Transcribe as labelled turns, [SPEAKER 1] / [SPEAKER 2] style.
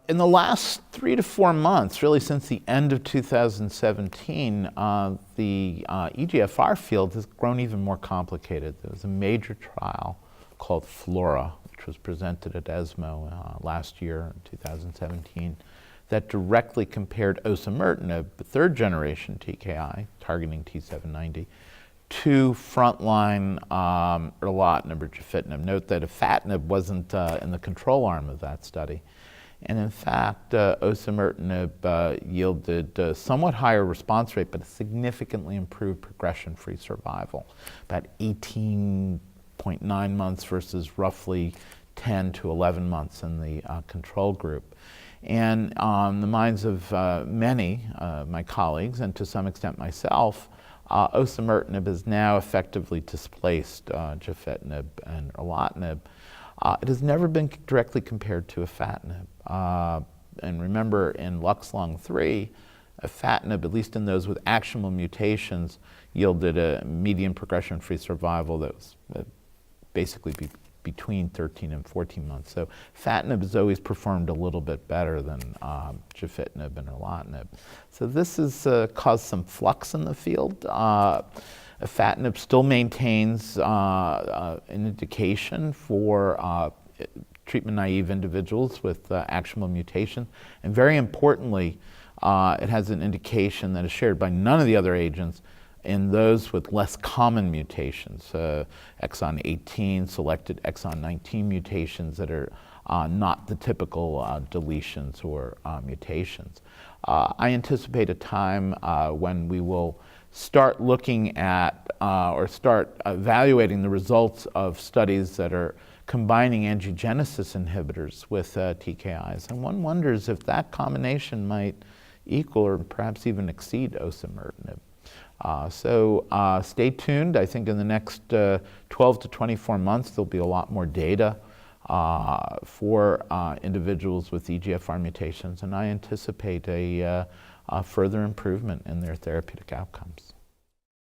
[SPEAKER 1] In the last 3 to 4 months, really since the end of 2017, the EGFR field has grown even more complicated. There was a major trial called Flora, which was presented at ESMO last year in 2017, that directly compared osimertinib, the third generation TKI, targeting T790, to frontline erlotinib or gefitinib. Note that afatinib wasn't in the control arm of that study. And in fact, osimertinib yielded a somewhat higher response rate, but a significantly improved progression-free survival, about 18.9 months versus roughly 10 to 11 months in the control group. And on the minds of many, my colleagues, and to some extent myself, osimertinib has now effectively displaced gefitinib and erlotinib. It has never been directly compared to afatinib. And remember, in Lux-Lung-3, afatinib, at least in those with actionable mutations, yielded a median progression-free survival that was basically between 13 and 14 months. So afatinib has always performed a little bit better than gefitinib and erlotinib. So this has caused some flux in the field. Afatinib still maintains an indication for treatment-naive individuals with actionable mutation. And very importantly, it has an indication that is shared by none of the other agents in those with less common mutations, exon 18, selected exon 19 mutations that are not the typical deletions or mutations. I anticipate a time when we will start looking at or start evaluating the results of studies that are combining angiogenesis inhibitors with TKIs. And one wonders if that combination might equal or perhaps even exceed osimertinib. So stay tuned. I think in the next 12 to 24 months, there'll be a lot more data for individuals with EGFR mutations, and I anticipate a further improvement in their therapeutic outcomes.